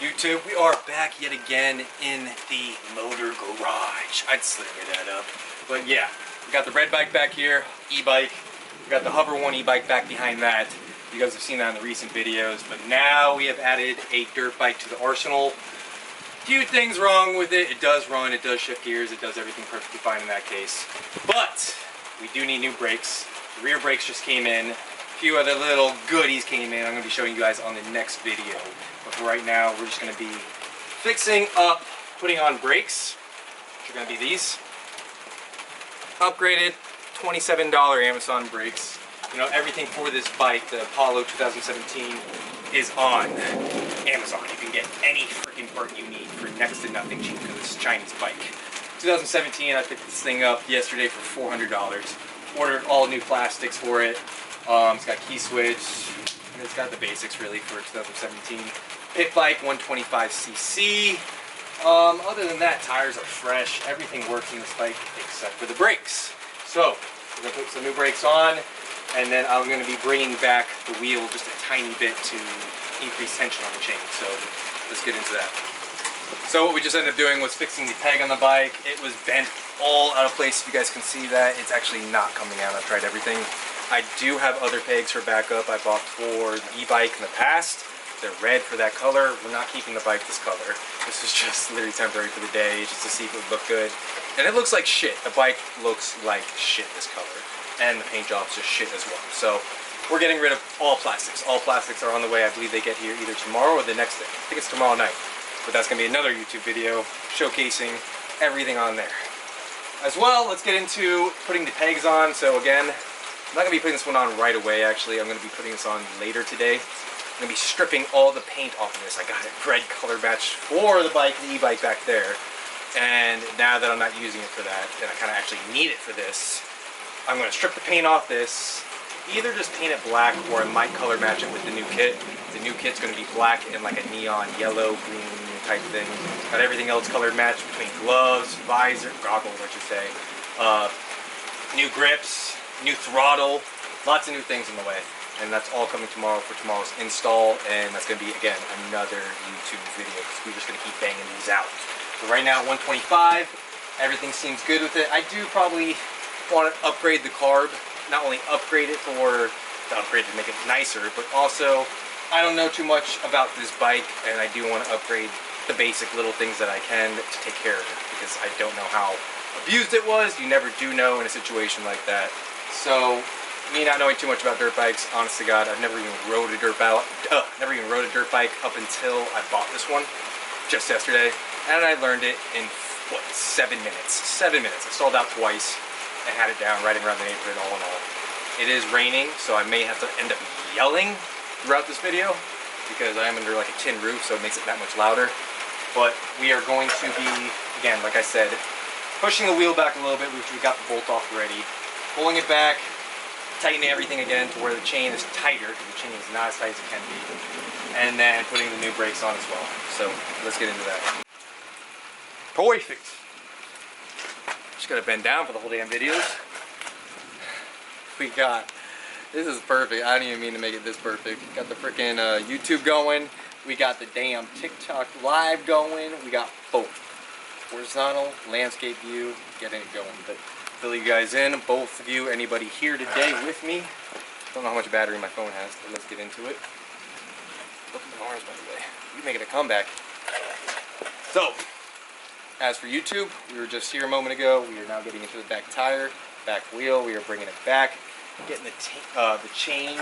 YouTube, we are back yet again in the motor garage. I'd slinger that up. But yeah, we got the red bike back here, e-bike. We got the Hover 1 e-bike back behind that. You guys have seen that in the recent videos. But now we have added a dirt bike to the arsenal. Few things wrong with it. It does run, it does shift gears, it does everything perfectly fine in that case. But we do need new brakes. The rear brakes just came in. A few other little goodies came in. I'm going to be showing you guys on the next video. But for right now, we're just going to be fixing up, putting on brakes, which are going to be these. Upgraded $27 Amazon brakes. You know, everything for this bike, the Apollo 2017, is on Amazon. You can get any freaking part you need for next to nothing cheap for this Chinese bike. 2017, I picked this thing up yesterday for $400. Ordered all new plastics for it. It's got key switch, and it's got the basics really for 2017. Pit bike, 125cc. Other than that, tires are fresh. Everything works in this bike except for the brakes. So, we're going to put some new brakes on, and then I'm going to be bringing back the wheel just a tiny bit to increase tension on the chain. So, let's get into that. So what we just ended up doing was fixing the peg on the bike. It was bent all out of place. If you guys can see that, it's actually not coming out. I've tried everything. I do have other pegs for backup. I bought for the e-bike in the past. They're red for that color. We're not keeping the bike this color. This is just literally temporary for the day, just to see if it would look good. And it looks like shit. The bike looks like shit this color. And the paint job's just shit as well. So we're getting rid of all plastics. All plastics are on the way. I believe they get here either tomorrow or the next day. I think it's tomorrow night. But that's going to be another YouTube video showcasing everything on there. As well, let's get into putting the pegs on. So again, I'm not going to be putting this one on right away actually. I'm going to be putting this on later today. I'm going to be stripping all the paint off of this. I got a red color match for the bike, the e-bike back there. And now that I'm not using it for that, and I kind of actually need it for this, I'm going to strip the paint off this. Either just paint it black, or I might color match it with the new kit. The new kit's going to be black and like a neon yellow, green type thing. Got everything else colored matched between gloves, visor, goggles I should say, new grips, new throttle, lots of new things in the way. And that's all coming tomorrow for tomorrow's install, and that's going to be, again, another YouTube video, because we're just going to keep banging these out. So right now, 125, everything seems good with it. I do probably want to upgrade the carb, not only upgrade it for the upgrade to make it nicer, but also, I don't know too much about this bike, and I do want to upgrade the basic little things that I can to take care of it, because I don't know how abused it was. You never do know in a situation like that. So, me not knowing too much about dirt bikes, honest to God, I've never even rode a dirt bike. Dirt bike up until I bought this one just yesterday, and I learned it in what, 7 minutes. 7 minutes. I stalled out twice and had it down, riding around the neighborhood all in all. It is raining, so I may have to end up yelling throughout this video because I am under like a tin roof, so it makes it that much louder. But we are going to be, again, like I said, pushing the wheel back a little bit, which we got the bolt off already, pulling it back, tightening everything again to where the chain is tighter, because the chain is not as tight as it can be, and then putting the new brakes on as well. So let's get into that. Perfect. Just gotta bend down for the whole damn videos. We got, this is perfect. I don't even mean to make it this perfect. Got the freaking YouTube going. We got the damn TikTok live going. We got both horizontal, landscape view, getting it going. But fill you guys in, both of you, anybody here today with me. Don't know how much battery my phone has, but let's get into it. Look at the arms, by the way. You making a comeback. So, as for YouTube, we were just here a moment ago. We are now getting into the back tire, back wheel. We are bringing it back, getting the chain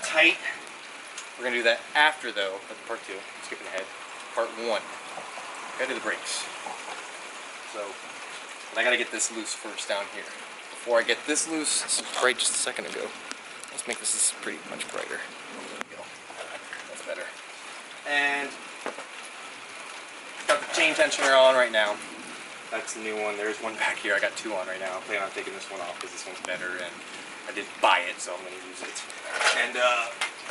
tight. We're gonna do that after though. That's part 2. Skipping ahead. Part 1. Gotta do the brakes. So. I gotta get this loose first down here. Before I get this loose, this was bright just a second ago. Let's make this pretty much brighter. There we go. That's better. And got the chain tensioner on right now. That's the new one. There's one back here. I got 2 on right now. I'm planning on taking this one off because this one's better, and I did buy it, so I'm gonna use it. And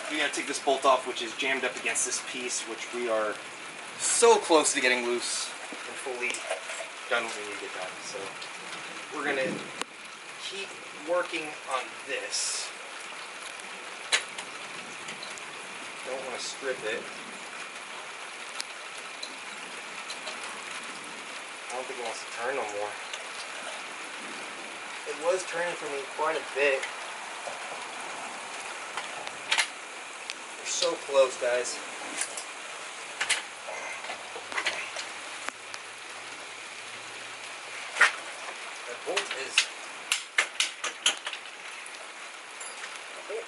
we gotta take this bolt off, which is jammed up against this piece, which we are so close to getting loose and fully done what we need to get done. So we're gonna keep working on this. Don't want to strip it. don't think it wants to turn no more. It was turning for me quite a bit. We're so close, guys. That bolt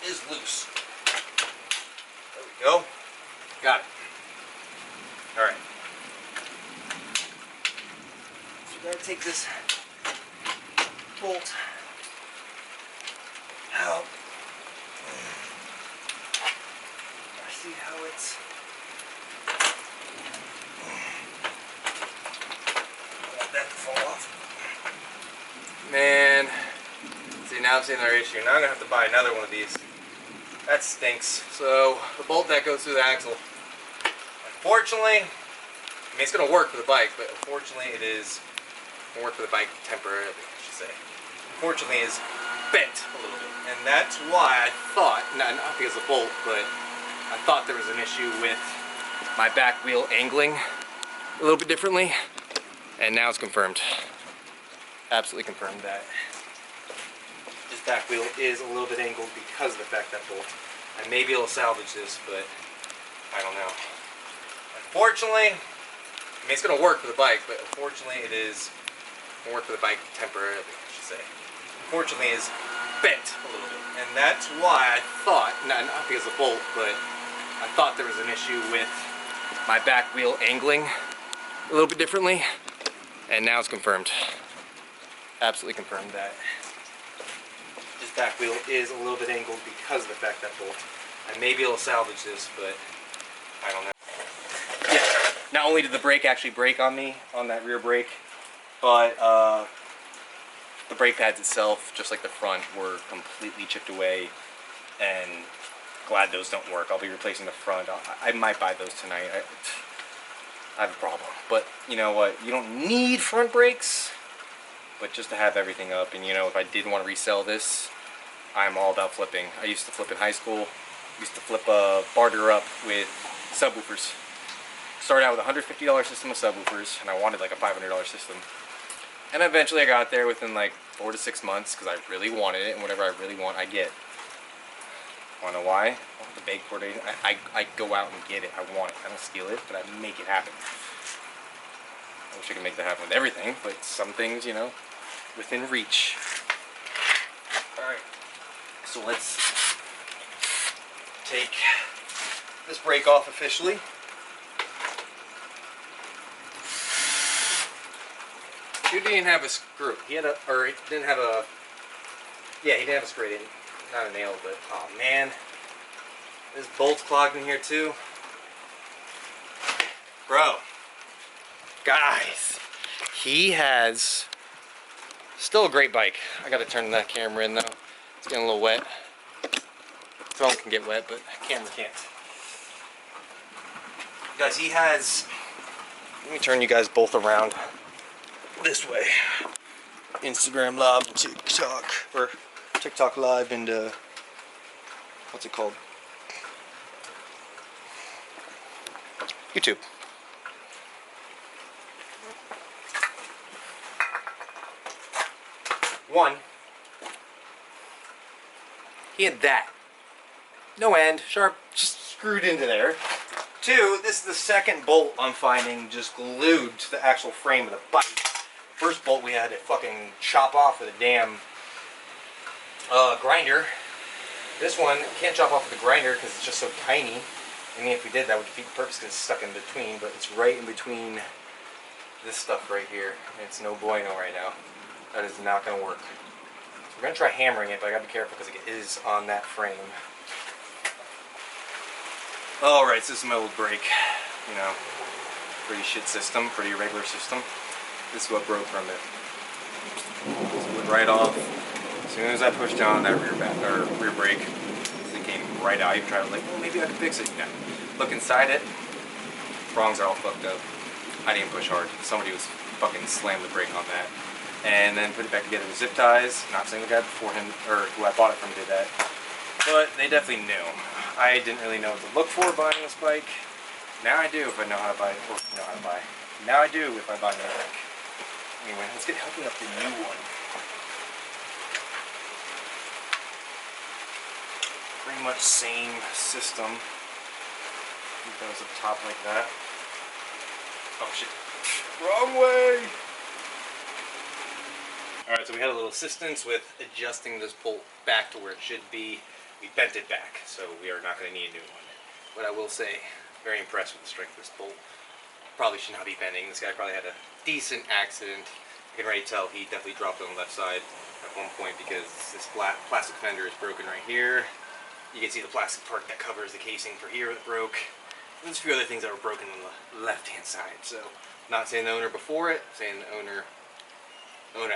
is loose. There we go. Got it. All right. So we gotta take this bolt out. I see how it's. I want that to fall off. Man, see, now I'm seeing our issue. Now I'm gonna have to buy another one of these. That stinks. So the bolt that goes through the axle, unfortunately, I mean, it's gonna work for the bike, but unfortunately it is gonna work for the bike temporarily, I should say. Unfortunately, is bent a little bit, and that's why I thought, not because of the bolt, but I thought there was an issue with my back wheel angling a little bit differently, and now it's confirmed. Absolutely confirmed that this back wheel is a little bit angled because of the fact that bolt. I may be able to salvage this, but I don't know. Unfortunately, I mean, it's going to work for the bike, but unfortunately it is going to work for the bike temporarily, I should say. Unfortunately, is bent a little bit, and that's why I thought, not because of the bolt, but I thought there was an issue with my back wheel angling a little bit differently, and now it's confirmed. Absolutely confirmed that this back wheel is a little bit angled because of the fact that bolt. I may be able to salvage this, but I don't know. Yeah, not only did the brake actually break on me, on that rear brake, but the brake pads itself, just like the front, were completely chipped away, and glad those don't work. I'll be replacing the front. I might buy those tonight. I have a problem, but you know what? You don't need front brakes, but just to have everything up. And you know, if I did want to resell this, I'm all about flipping. I used to flip in high school. Used to flip a barter up with subwoofers. Started out with a $150 system of subwoofers, and I wanted like a $500 system. And eventually I got there within like 4 to 6 months because I really wanted it, and whatever I really want, I get. Wanna know why? I want the bake coordinating. I go out and get it. I want it. I don't steal it, but I make it happen. I wish I could make that happen with everything, but some things, you know, within reach. Alright, so let's take this brake off officially. Dude didn't have a screw. He had a, or he didn't have a, yeah, he didn't have a screw. He didn't, not a nail, but, oh man. This bolt's clogged in here too. Bro. Guys. He has, still a great bike. I gotta turn that camera in though. It's getting a little wet. Phone can get wet, but camera can't. Guys, he has, let me turn you guys both around this way. Instagram Live, TikTok, or TikTok Live, and what's it called? YouTube. One, he had that. No end, sharp, just screwed into there. Two, this is the second bolt I'm finding just glued to the actual frame of the bike. First bolt we had to fucking chop off with a damn grinder. This one can't chop off with the grinder because it's just so tiny. I mean, if we did, that would defeat the purpose because it's stuck in between, but it's right in between this stuff right here. It's no bueno right now. That is not going to work. So we're going to try hammering it, but I got to be careful because it is on that frame. Alright, so this is my old brake. You know, pretty shit system, pretty irregular system. This is what broke from it. Just went right off. As soon as I pushed down that rear brake, it came right out. I even tried to like, well, maybe I can fix it. No. Look inside it. Prongs are all fucked up. I didn't push hard. Somebody was fucking slammed the brake on that. And then put it back together with zip ties. Not saying the guy before him, or who I bought it from, did that. But they definitely knew. I didn't really know what to look for buying this bike. Now I do if I know how to buy it, or know how to buy. Now I do if I buy another bike. Anyway, let's get hooking up the new one. Pretty much same system. It goes up top like that. Oh shit. Wrong way! Alright, so we had a little assistance with adjusting this bolt back to where it should be. We bent it back, so we are not going to need a new one. But I will say, very impressed with the strength of this bolt. Probably should not be bending. This guy probably had a decent accident. I can already tell he definitely dropped on the left side at one point because this plastic fender is broken right here. You can see the plastic part that covers the casing for here that broke. There's a few other things that were broken on the left-hand side. So, not saying the owner before it, saying the owner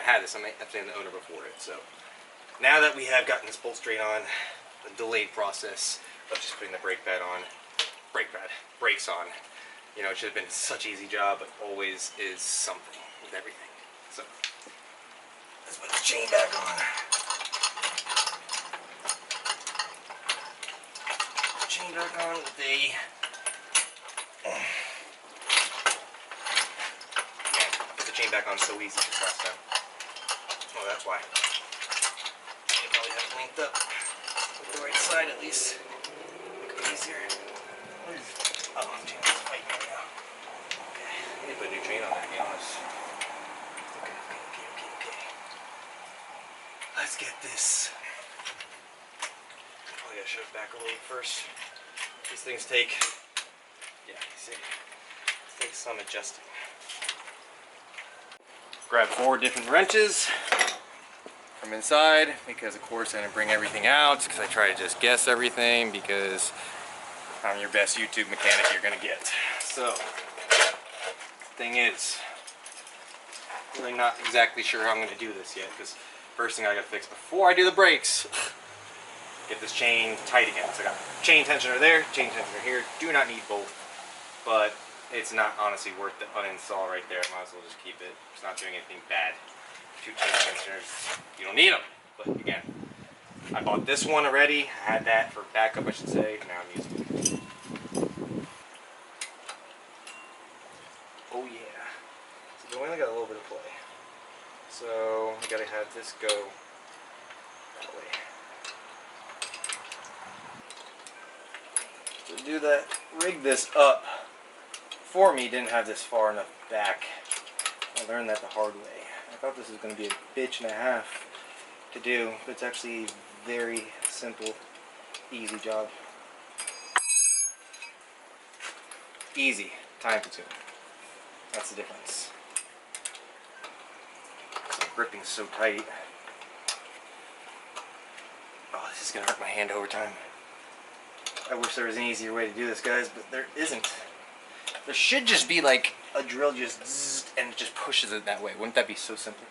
had this. I'm saying the owner before it. So, now that we have gotten this bolt straight on, the delayed process of just putting the brakes on. You know, it should have been such an easy job, but always is something with everything. So, let's put the chain back on. Chain back on with the put the chain back on so easy just last time. Oh, that's why. You probably have it linked up with the right side at least. Make it easier. Oh, the chain is fighting right now. Okay, I need to put a new chain on there, to be honest. Okay. Let's get this. Probably gotta shove it back a little first. These things take, yeah, you see, it takes some adjusting. Grab 4 different wrenches from inside because of course I'm gonna bring everything out because I try to just guess everything because I'm your best YouTube mechanic you're gonna get. So, thing is, really not exactly sure how I'm gonna do this yet because first thing I gotta fix before I do the brakes, get this chain tight again. So I got chain tensioner there, chain tensioner here. Do not need both, but it's not honestly worth the uninstall right there. Might as well just keep it. It's not doing anything bad. 2 chain tensioners, you don't need them. But again, I bought this one already. I had that for backup, I should say. Now I'm using it. Oh yeah. So we only got a little bit of play. So we gotta have this go that way. To do that, rig this up for me, didn't have this far enough back. I learned that the hard way. I thought this was going to be a bitch and a half to do, but it's actually a very simple, easy job. Easy, time consuming. That's the difference. So gripping so tight. Oh, this is going to hurt my hand over time. I wish there was an easier way to do this, guys, but there isn't. There should just be like a drill just zzz, and it just pushes it that way. Wouldn't that be so simple?